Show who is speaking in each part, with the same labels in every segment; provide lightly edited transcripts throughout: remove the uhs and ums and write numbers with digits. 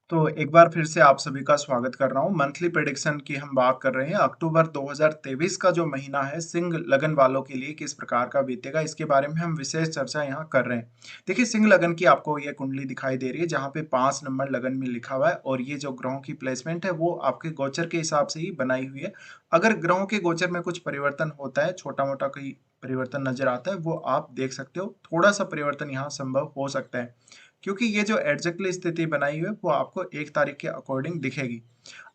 Speaker 1: तो एक बार फिर से आप सभी का स्वागत कर रहा हूँ। मंथली प्रेडिक्शन की हम बात कर रहे हैं। अक्टूबर 2023 का जो महीना है सिंह लगन वालों के लिए किस प्रकार का बीतेगा, इसके बारे में हम विशेष चर्चा यहाँ कर रहे हैं। देखिए, सिंह लगन की आपको ये कुंडली दिखाई दे रही है जहाँ पे 5 नंबर लगन में लिखा हुआ है और ये जो ग्रहों की प्लेसमेंट है वो आपके गोचर के हिसाब से ही बनाई हुई है। अगर ग्रहों के गोचर में कुछ परिवर्तन होता है, छोटा मोटा कोई परिवर्तन नजर आता है, वो आप देख सकते हो। थोड़ा सा परिवर्तन यहाँ संभव हो सकता है क्योंकि ये जो एग्जैक्टली स्थिति बनाई हुई है वो आपको 1 तारीख के अकॉर्डिंग दिखेगी।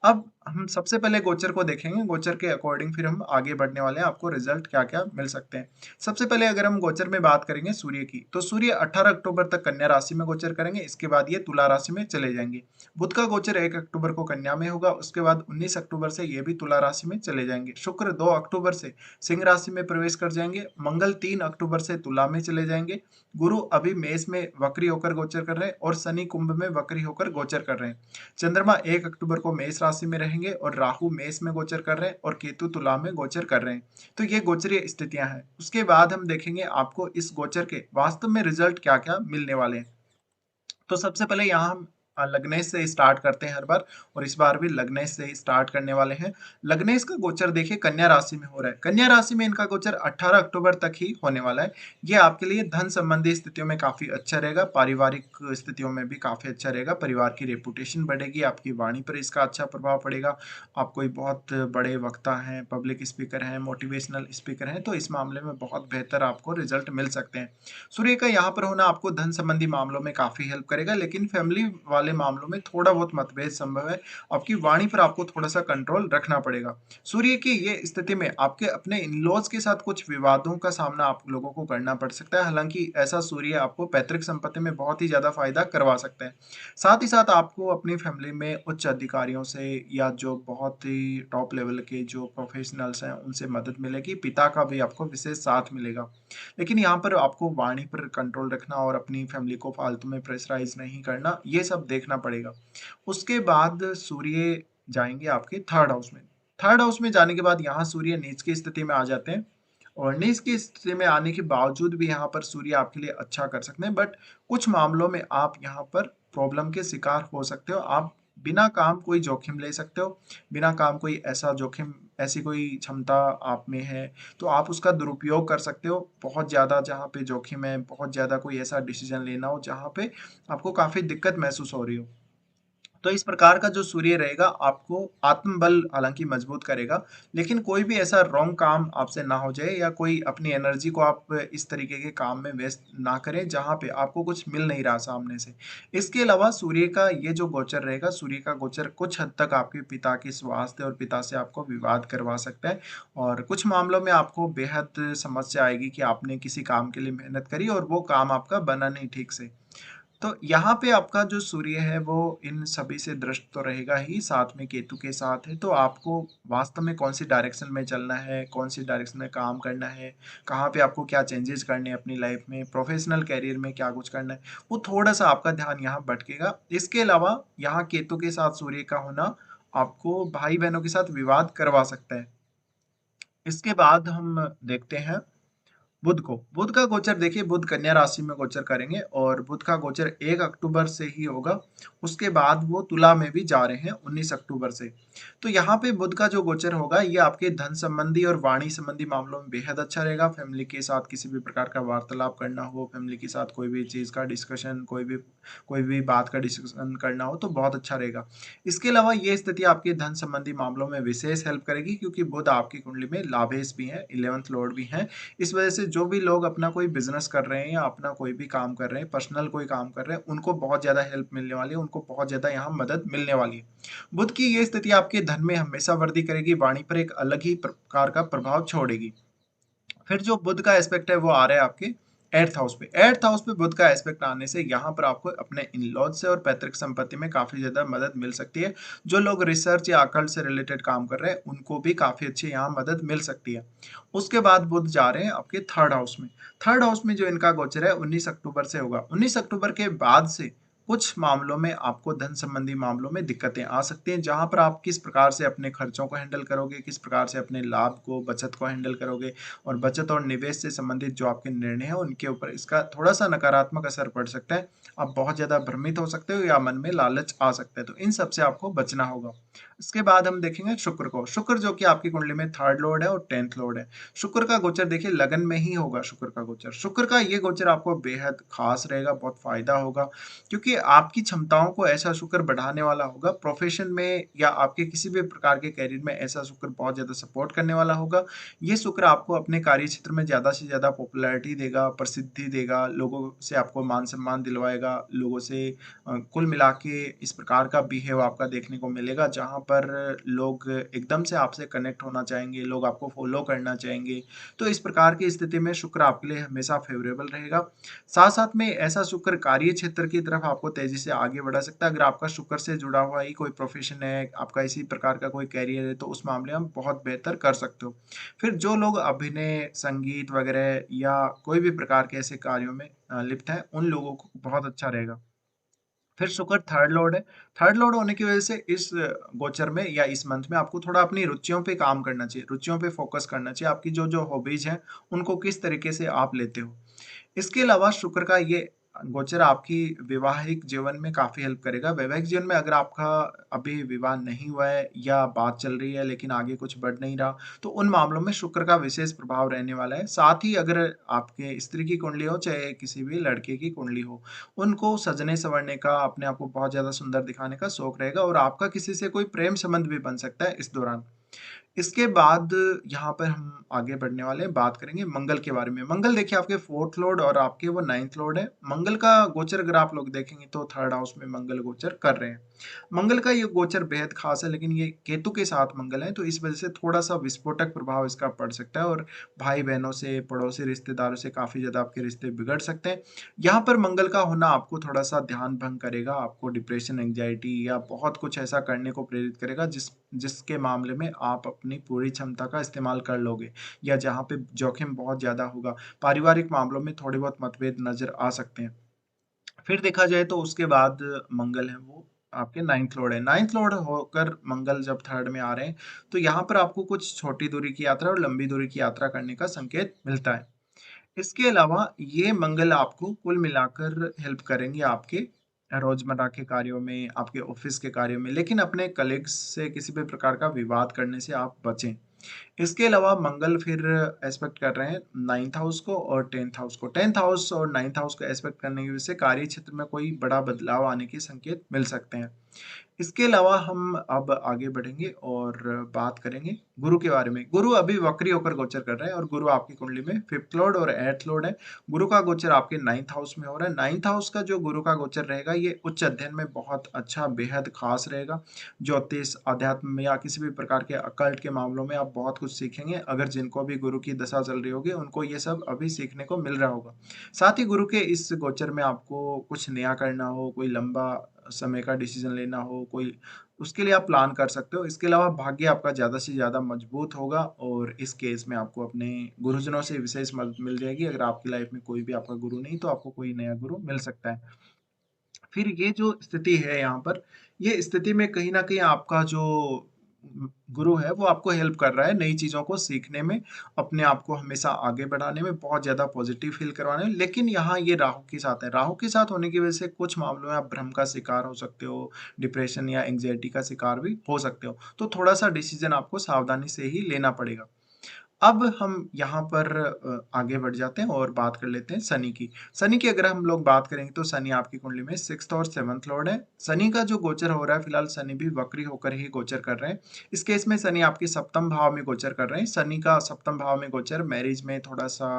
Speaker 1: अब हम सबसे पहले गोचर को देखेंगे, गोचर के अकॉर्डिंग फिर हम आगे बढ़ने वाले हैं, आपको रिजल्ट क्या-क्या मिल सकते हैं। सबसे पहले अगर हम गोचर में बात करेंगे सूर्य की, तो सूर्य 18 अक्टूबर तक कन्या राशि में गोचर करेंगे, इसके बाद ये तुला राशि में चले जाएंगे। बुध का गोचर 1 अक्टूबर को कन्या में होगा, उसके बाद 19 अक्टूबर से ये भी तुला राशि में चले जाएंगे। शुक्र 2 अक्टूबर से सिंह राशि में प्रवेश कर जाएंगे, मंगल 3 अक्टूबर से तुला में चले जाएंगे, गुरु अभी मेष में वक्री होकर गोचर कर रहे हैं और शनि कुंभ में वक्री होकर गोचर कर रहे हैं। चंद्रमा 1 अक्टूबर को मेष राशि में रहेंगे और राहु मेष में गोचर कर रहे हैं और केतु तुला में गोचर कर रहे हैं। तो ये गोचरीय स्थितियां हैं। उसके बाद हम देखेंगे आपको इस गोचर के वास्तव में रिजल्ट क्या-क्या मिलने वाले हैं। तो सबसे पहले यहाँ हम लग्नेश से स्टार्ट करते हैं हर बार और इस बार भी लग्नेश से ही स्टार्ट करने वाले हैं। लग्नेश का गोचर देखिए कन्या राशि में हो रहा है। कन्या राशि में इनका गोचर 18 अक्टूबर तक ही होने वाला है। ये आपके लिए धन संबंधी स्थितियों में काफी अच्छा रहेगा, पारिवारिक स्थितियों में भी काफी अच्छा रहेगा, परिवार की रेपुटेशन बढ़ेगी, आपकी वाणी पर इसका अच्छा प्रभाव पड़ेगा। आप कोई बहुत बड़े वक्ता हैं, पब्लिक स्पीकर हैं, मोटिवेशनल स्पीकर हैं, तो इस मामले में बहुत बेहतर आपको रिजल्ट मिल सकते हैं। सूर्य का यहाँ पर होना आपको धन संबंधी मामलों में काफी हेल्प करेगा, लेकिन फैमिली वाले मामलों में थोड़ा बहुत मतभेद संभव है। आपकी वाणी पर आपको थोड़ा सा कंट्रोल रखना पड़ेगा। सूर्य की ये स्थिति में आपके अपने इन-लॉज के साथ कुछ विवादों का सामना आप लोगों को करना पड़ सकता है। हालांकि ऐसा सूर्य आपको पैतृक संपत्ति में बहुत ही ज्यादा फायदा करवा सकता है। साथ ही साथ आपको अपनी फैमिली में उच्च अधिकारियों से या जो बहुत ही टॉप लेवल के जो प्रोफेशनल्स हैं उनसे मदद मिलेगी। पिता का भी आपको विशेष साथ मिलेगा। लेकिन यहाँ पर आपको वाणी पर कंट्रोल रखना और अपनी फैमिली को फालतू में प्रेशराइज नहीं करना, ये सब देखना पड़ेगा। उसके बाद सूर्य जाएंगे आपके थर्ड हाउस में। थर्ड हाउस में जाने के बाद यहाँ सूर्य नीच की स्थिति में आ जाते हैं और नीच की स्थिति में आने के बावजूद भी यहाँ पर सूर्य आपके लिए अच्छा कर सकते हैं, बट कुछ मामलों में आप यहाँ पर प्रॉब्लम के शिकार हो सकते हो। आप बिना काम कोई जोखिम ले सकते हो, बिना काम कोई ऐसा जोखिम, ऐसी कोई क्षमता आप में है तो आप उसका दुरुपयोग कर सकते हो। बहुत ज़्यादा जहाँ पे जोखिम है, बहुत ज़्यादा कोई ऐसा डिसीजन लेना हो जहाँ पे आपको काफ़ी दिक्कत महसूस हो रही हो, तो इस प्रकार का जो सूर्य रहेगा आपको आत्मबल हालांकि मजबूत करेगा, लेकिन कोई भी ऐसा रॉन्ग काम आपसे ना हो जाए या कोई अपनी एनर्जी को आप इस तरीके के काम में वेस्ट ना करें जहां पे आपको कुछ मिल नहीं रहा सामने से। इसके अलावा सूर्य का ये जो गोचर रहेगा, सूर्य का गोचर कुछ हद तक आपके पिता के स्वास्थ्य और पिता से आपको विवाद करवा सकता है और कुछ मामलों में आपको बेहद समस्या आएगी कि आपने किसी काम के लिए मेहनत करी और वो काम आपका बना नहीं ठीक से। तो यहाँ पे आपका जो सूर्य है वो इन सभी से दृष्ट तो रहेगा ही, साथ में केतु के साथ है, तो आपको वास्तव में कौन सी डायरेक्शन में चलना है, कौन सी डायरेक्शन में काम करना है, कहाँ पे आपको क्या चेंजेस करने हैं अपनी लाइफ में, प्रोफेशनल करियर में क्या कुछ करना है, वो थोड़ा सा आपका ध्यान यहाँ भटकेगा। इसके अलावा यहाँ केतु के साथ सूर्य का होना आपको भाई बहनों के साथ विवाद करवा सकता है। इसके बाद हम देखते हैं बुध को। बुध का गोचर देखिए, बुध कन्या राशि में गोचर करेंगे और बुध का गोचर 1 अक्टूबर से ही होगा। उसके बाद वो तुला में भी जा रहे हैं 19 अक्टूबर से। तो यहाँ पे बुध का जो गोचर होगा ये आपके धन संबंधी और वाणी संबंधी मामलों में बेहद अच्छा रहेगा। फैमिली के साथ किसी भी प्रकार का वार्तालाप करना हो, फैमिली के साथ कोई भी चीज का डिस्कशन, कोई भी बात का डिस्कशन करना हो तो बहुत अच्छा रहेगा। इसके अलावा ये स्थिति आपके धन संबंधी मामलों में विशेष हेल्प करेगी क्योंकि बुध आपकी कुंडली में लाभेश भी है, 11th लॉर्ड भी है। इस वजह से जो भी लोग अपना कोई बिजनेस कर रहे हैं या अपना कोई भी काम कर रहे हैं, पर्सनल कोई काम कर रहे हैं, उनको बहुत ज्यादा हेल्प मिलने वाली है, उनको बहुत ज्यादा यहाँ मदद मिलने वाली है। बुध की ये स्थिति आपके धन में हमेशा वृद्धि करेगी, वाणी पर एक अलग ही प्रकार का प्रभाव छोड़ेगी। फिर जो बुध का एस्पेक्ट है वो आ रहा है आपके एर्थ हाउस पे। एर्थ हाउस पे बुध का एस्पेक्ट आने से यहाँ पर आपको अपने इन लॉज से और पैतृक संपत्ति में काफी ज्यादा मदद मिल सकती है। जो लोग रिसर्च या अकल से रिलेटेड काम कर रहे हैं उनको भी काफी अच्छी यहाँ मदद मिल सकती है। उसके बाद बुध जा रहे हैं आपके थर्ड हाउस में। थर्ड हाउस में जो इनका गोचर है 19 अक्टूबर से होगा। 19 अक्टूबर के बाद से कुछ मामलों में आपको धन संबंधी मामलों में दिक्कतें आ सकती हैं, जहाँ पर आप किस प्रकार से अपने खर्चों को हैंडल करोगे, किस प्रकार से अपने लाभ को, बचत को हैंडल करोगे और बचत और निवेश से संबंधित जो आपके निर्णय हैं, उनके ऊपर इसका थोड़ा-सा नकारात्मक असर पड़ सकता है। आप बहुत ज़्यादा भ्रमित हो सकते हो या मन में लालच आ सकता है, तो इन सब से आपको बचना होगा। इसके बाद हम देखेंगे शुक्र को। शुक्र जो कि आपकी कुंडली में 3rd लॉर्ड है और 10th लॉर्ड है। शुक्र का गोचर देखिए लगन में ही होगा शुक्र का गोचर। शुक्र का ये गोचर आपको बेहद खास रहेगा, बहुत फ़ायदा होगा क्योंकि आपकी क्षमताओं को ऐसा शुक्र बढ़ाने वाला होगा। प्रोफ़ेशन में या आपके किसी भी प्रकार के करियर में ऐसा शुक्र बहुत ज़्यादा सपोर्ट करने वाला होगा। ये शुक्र आपको अपने कार्य क्षेत्र में ज़्यादा से ज़्यादा पॉपुलैरिटी देगा, प्रसिद्धि देगा, लोगों से आपको मान-सम्मान दिलवाएगा, लोगों से कुल मिला के इस प्रकार का बिहेव आपका देखने को मिलेगा जहाँ पर लोग एकदम से आपसे कनेक्ट होना चाहेंगे, लोग आपको फ़ॉलो करना चाहेंगे। तो इस प्रकार की स्थिति में शुक्र आपके लिए हमेशा फ़ेवरेबल रहेगा। साथ-साथ में ऐसा शुक्र कार्य क्षेत्र की तरफ आपको तेज़ी से आगे बढ़ा सकता है। अगर आपका शुक्र से जुड़ा हुआ ही कोई प्रोफ़ेशन है, आपका इसी प्रकार का कोई करियर है, तो उस मामले में आप बहुत बेहतर कर सकते हो। फिर जो लोग अभिनय, संगीत वगैरह या कोई भी प्रकार के ऐसे कार्यों में लिप्त हैं, उन लोगों को बहुत अच्छा रहेगा। फिर शुक्र 3rd लॉर्ड है। 3rd लॉर्ड होने की वज़ह से इस गोचर में या इस मंथ में आपको थोड़ा अपनी रुचियों पे काम करना चाहिए, रुचियों पे फ़ोकस करना चाहिए। आपकी जो-जो हॉबीज़ हैं, उनको किस तरीके से आप लेते हो। इसके अलावा शुक्र का ये गोचर आपकी वैवाहिक जीवन में काफ़ी हेल्प करेगा। वैवाहिक जीवन में अगर आपका अभी विवाह नहीं हुआ है या बात चल रही है लेकिन आगे कुछ बढ़ नहीं रहा, तो उन मामलों में शुक्र का विशेष प्रभाव रहने वाला है। साथ ही अगर आपके स्त्री की कुंडली हो, चाहे किसी भी लड़के की कुंडली हो, उनको सजने-संवरने का, अपने आप को बहुत ज़्यादा सुंदर दिखाने का शौक रहेगा और आपका किसी से कोई प्रेम संबंध भी बन सकता है इस दौरान। इसके बाद यहाँ पर हम आगे बढ़ने वाले हैं, बात करेंगे मंगल के बारे में। मंगल देखिए आपके 4th लॉर्ड और आपके वो 9th लॉर्ड है। मंगल का गोचर अगर आप लोग देखेंगे तो 3rd हाउस में मंगल गोचर कर रहे हैं। मंगल का ये गोचर बेहद खास है लेकिन ये केतु के साथ मंगल है तो इस वज़ह से थोड़ा-सा विस्फोटक प्रभाव इसका पड़ सकता है और भाई-बहनों से, पड़ोसी रिश्तेदारों से काफ़ी ज़्यादा आपके रिश्ते बिगड़ सकते हैं। यहाँ पर मंगल का होना आपको थोड़ा-सा ध्यान भंग करेगा, आपको डिप्रेशन, एंग्ज़ायटी या बहुत कुछ ऐसा करने को प्रेरित करेगा जिसके मामले में आप अपनी पूरी क्षमता का इस्तेमाल कर लोगे या जहाँ पे जोखिम बहुत ज़्यादा होगा। पारिवारिक मामलों में थोड़े बहुत मतभेद नज़र आ सकते हैं। फिर देखा जाए तो उसके बाद मंगल है वो आपके 9th लॉर्ड है। 9th लॉर्ड होकर मंगल जब 3rd में आ रहे हैं, तो यहाँ पर आपको कुछ छोटी दूरी की यात्रा और लंबी दूरी की यात्रा करने का संकेत मिलता है। इसके अलावा ये मंगल आपको कुल मिलाकर हेल्प करेंगे आपके रोज़मर्रा के कार्यों में, आपके ऑफ़िस के कार्यों में, लेकिन अपने कलीग्स से किसी भी प्रकार का विवाद करने से आप बचें। इसके अलावा मंगल फिर एस्पेक्ट कर रहे हैं 9th हाउस को और 10th हाउस को। 10th हाउस और 9th हाउस को एस्पेक्ट करने की वजह से कार्य क्षेत्र में कोई बड़ा बदलाव आने के संकेत मिल सकते हैं। इसके अलावा हम अब आगे बढ़ेंगे और बात करेंगे गुरु के बारे में। गुरु अभी वक्री होकर गोचर कर रहे हैं और गुरु आपकी कुंडली में 5th लॉर्ड और 8th लॉर्ड है। गुरु का गोचर आपके 9th हाउस में हो रहा है। 9th हाउस का जो गुरु का गोचर रहेगा ये उच्च अध्ययन में बहुत अच्छा बेहद खास रहेगा। ज्योतिष, अध्यात्म या किसी भी प्रकार के अकल्ट के मामलों में आप बहुत कुछ सीखेंगे। अगर जिनको भी गुरु की दशा चल रही होगी उनको ये सब अभी सीखने को मिल रहा होगा। साथ ही गुरु के इस गोचर में आपको कुछ नया करना हो, कोई लंबा समय का डिसीजन लेना हो, कोई उसके लिए आप प्लान कर सकते हो। इसके अलावा भाग्य आपका ज़्यादा से ज़्यादा मजबूत होगा और इस केस में आपको अपने गुरुजनों से विशेष मदद मिल जाएगी। अगर आपकी लाइफ में कोई भी आपका गुरु नहीं, तो आपको कोई नया गुरु मिल सकता है। फिर ये जो स्थिति है यहाँ पर, ये स्थिति में कहीं न कहीं आपका जो गुरु है वो आपको हेल्प कर रहा है नई चीज़ों को सीखने में, अपने आप को हमेशा आगे बढ़ाने में, बहुत ज़्यादा पॉजिटिव फ़ील करवाने में। लेकिन यहाँ ये राहु के साथ है। राहु के साथ होने की वज़ह से कुछ मामलों में आप भ्रम का शिकार हो सकते हो, डिप्रेशन या एंग्ज़ायटी का शिकार भी हो सकते हो। तो थोड़ा-सा डिसीज़न आपको सावधानी से ही लेना पड़ेगा। अब हम यहाँ पर आगे बढ़ जाते हैं और बात कर लेते हैं शनि की। शनि की अगर हम लोग बात करेंगे तो शनि आपकी कुंडली में 6th और 7th लॉर्ड है। शनि का जो गोचर हो रहा है फिलहाल शनि भी वक्री होकर ही गोचर कर रहे हैं। इस केस में शनि आपके सप्तम भाव में गोचर कर रहे हैं। शनि का सप्तम भाव में गोचर मैरिज में थोड़ा-सा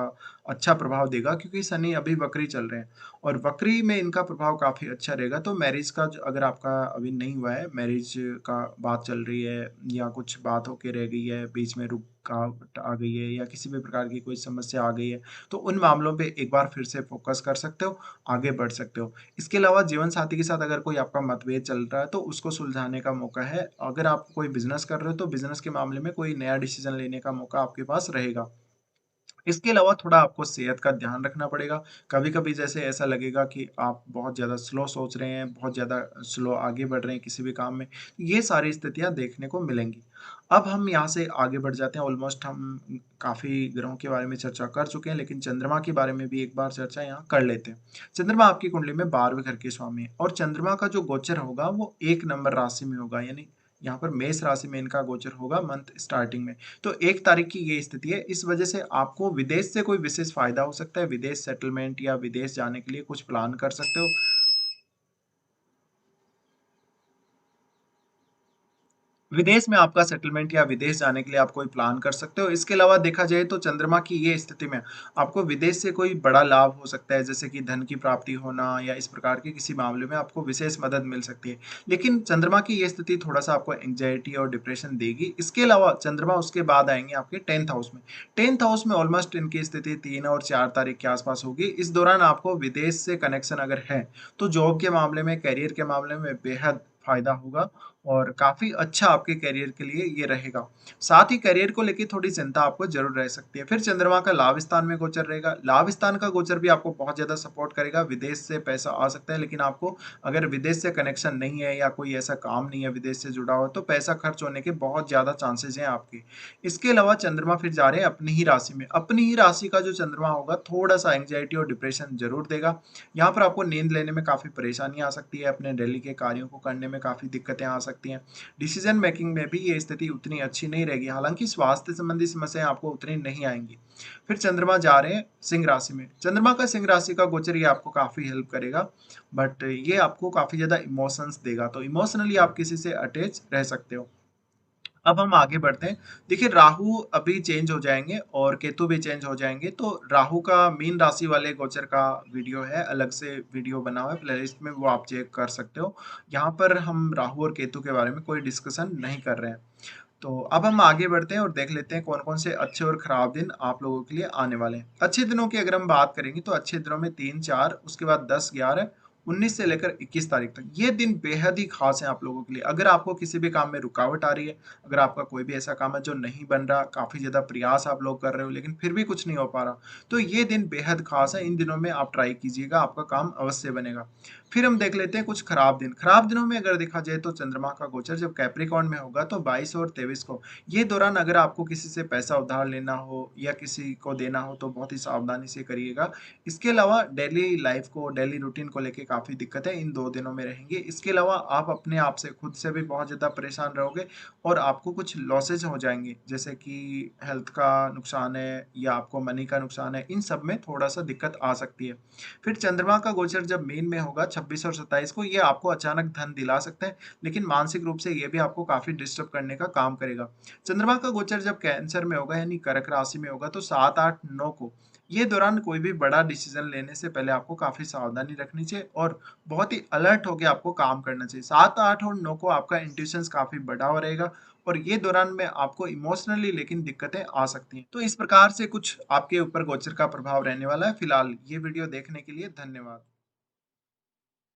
Speaker 1: अच्छा प्रभाव देगा क्योंकि शनि अभी वक्री चल रहे हैं और वक्री में इनका प्रभाव काफ़ी अच्छा रहेगा। तो मैरिज का जो अगर आपका अभी नहीं हुआ है, मैरिज का बात चल रही है या कुछ बात होके रह गई है, बीच में रुकावट आ गई है या किसी भी प्रकार की कोई समस्या आ गई है, तो उन मामलों पे एक बार फिर से फ़ोकस कर सकते हो, आगे बढ़ सकते हो। इसके अलावा जीवन साथी के साथ अगर कोई आपका मतभेद चल रहा है, तो उसको सुलझाने का मौका है। अगर आप कोई बिज़नेस कर रहे हो, तो बिज़नेस के मामले में कोई नया डिसीज़न लेने का मौका आपके पास रहेगा। इसके अलावा थोड़ा आपको सेहत का ध्यान रखना पड़ेगा। कभी-कभी जैसे ऐसा लगेगा कि आप बहुत ज़्यादा स्लो सोच रहे हैं, बहुत ज़्यादा स्लो आगे बढ़ रहे हैं किसी भी काम में, ये सारी स्थितियाँ देखने को मिलेंगी। अब हम यहाँ से आगे बढ़ जाते हैं, ऑलमोस्ट हम काफ़ी ग्रहों के बारे में चर्चा कर चुके हैं, लेकिन चंद्रमा के बारे में भी एक बार चर्चा यहाँ कर लेते हैं। चंद्रमा आपकी कुंडली में 12वें घर के स्वामी है और चंद्रमा का जो गोचर होगा वो 1 नंबर राशि में होगा, यानी यहाँ पर मेष राशि में इनका गोचर होगा मंथ स्टार्टिंग में। तो 1 तारीख की ये स्थिति है, इस वजह से आपको विदेश से कोई विशेष फ़ायदा हो सकता है, विदेश सेटलमेंट या विदेश जाने के लिए कुछ प्लान कर सकते हो। विदेश में आपका सेटलमेंट या विदेश जाने के लिए आप कोई प्लान कर सकते हो। इसके अलावा देखा जाए तो चंद्रमा की ये स्थिति में आपको विदेश से कोई बड़ा लाभ हो सकता है, जैसे कि धन की प्राप्ति होना या इस प्रकार के किसी मामले में आपको विशेष मदद मिल सकती है। लेकिन चंद्रमा की ये स्थिति थोड़ा-सा आपको एंग्ज़ायटी और डिप्रेशन देगी। इसके अलावा चंद्रमा उसके बाद आएँगे आपके 10th हाउस में। 10th हाउस में ऑलमोस्ट इनकी स्थिति 3 और 4 तारीख के आस-पास होगी। इस दौरान आपको विदेश से कनेक्शन अगर है, तो जॉब के मामले में, करियर के मामले में बेहद फ़ायदा होगा और काफ़ी अच्छा आपके करियर के लिए ये रहेगा। साथ ही करियर को लेके थोड़ी चिंता आपको ज़रूर रह सकती है। फिर चंद्रमा का लाभ स्थान में गोचर रहेगा। लाभ स्थान का गोचर भी आपको बहुत ज़्यादा सपोर्ट करेगा। विदेश से पैसा आ सकता है, लेकिन आपको अगर विदेश से कनेक्शन नहीं है या कोई ऐसा काम नहीं है विदेश से जुड़ा हुआ, तो पैसा खर्च होने के बहुत ज़्यादा चांसेज़ हैं आपके। इसके अलावा चंद्रमा फिर जा रहे हैं अपनी ही राशि में। अपनी ही राशि का जो चंद्रमा होगा, थोड़ा-सा एंग्ज़ायटी और डिप्रेशन ज़रूर देगा। यहाँ पर आपको नींद लेने में काफ़ी परेशानी आ सकती है, अपने डेली के कार्यों को करने में काफ़ी दिक्कतें आ सकती हैं। डिसीजन मेकिंग में भी ये स्थिति उतनी अच्छी नहीं रहेगी, हालाँकि स्वास्थ्य संबंधी समस्याएँ आपको उतनी नहीं आएँगी। फिर चंद्रमा जा रहे हैं सिंह राशि में। चंद्रमा का सिंह राशि का गोचर ये आपको काफ़ी हेल्प करेगा, बट ये आपको काफ़ी ज़्यादा इमोशंस देगा, तो इमोशनली आप किसी से अटैच रह सकते हो। अब हम आगे बढ़ते हैं। देखिए राहु अभी चेंज हो जाएँगे और केतु भी चेंज हो जाएँगे, तो राहु का मीन राशि वाले गोचर का वीडियो है, अलग से वीडियो बना हुआ है प्लेलिस्ट में, वो आप चेक कर सकते हो। यहाँ पर हम राहु और केतु के बारे में कोई डिस्कशन नहीं कर रहे हैं। तो अब हम आगे बढ़ते हैं और देख लेते हैं कौन-कौन से अच्छे और खराब दिन आप लोगों के लिए आने वाले हैं। अच्छे दिनों की अगर हम बात करेंगे तो अच्छे दिनों में 3, 4 उसके बाद 10, 11, 19 से लेकर 21 तारीख तक। ये दिन बेहद ही ख़ास हैं आप लोगों के लिए। अगर आपको किसी भी काम में रुकावट आ रही है, अगर आपका कोई भी ऐसा काम है जो नहीं बन रहा, काफ़ी ज़्यादा प्रयास आप लोग कर रहे हो लेकिन फिर भी कुछ नहीं हो पा रहा, तो ये दिन बेहद ख़ास है। इन दिनों में आप ट्राई कीजिएगा, आपका काम अवश्य बनेगा। फिर हम देख लेते हैं कुछ खराब दिन। खराब दिनों में अगर देखा जाए तो चंद्रमा का गोचर जब कैप्रिकॉर्न में होगा तो 22 और 23 को, ये दौरान अगर आपको किसी से पैसा उधार लेना हो या किसी को देना हो तो बहुत ही सावधानी से करिएगा। इसके अलावा डेली लाइफ को, डेली रूटीन को लेके काफ़ी दिक्कतें इन 2 दिनों में रहेंगी। इसके अलावा आप अपने आप से, खुद से भी बहुत ज़्यादा परेशान रहोगे और आपको कुछ लॉसेज हो जाएँगे, जैसे कि हेल्थ का नुकसान है या आपको मनी का नुकसान है, इन सब में थोड़ा-सा दिक्कत आ सकती है। फिर चंद्रमा का गोचर जब मीन में होगा 26 और 27 को, ये आपको अचानक धन दिला सकता है, लेकिन मानसिक रूप से ये भी आपको काफ़ी डिस्टर्ब करने का काम करेगा। चंद्रमा का गोचर जब कैंसर में होगा यानी कर्क राशि में होगा तो 7, 8, 9 को, ये दौरान कोई भी बड़ा डिसीजन लेने से पहले आपको काफ़ी सावधानी रखनी चाहिए और बहुत ही अलर्ट होके आपको काम करना चाहिए। 7, 8 और 9 को आपका इंट्यूशंस काफ़ी बढ़ा हुआ रहेगा और ये दौरान में आपको इमोशनली लेकिन दिक्कतें आ सकती हैं। तो इस प्रकार से कुछ आपके ऊपर गोचर का प्रभाव रहने वाला है। फिलहाल ये वीडियो देखने के लिए धन्यवाद।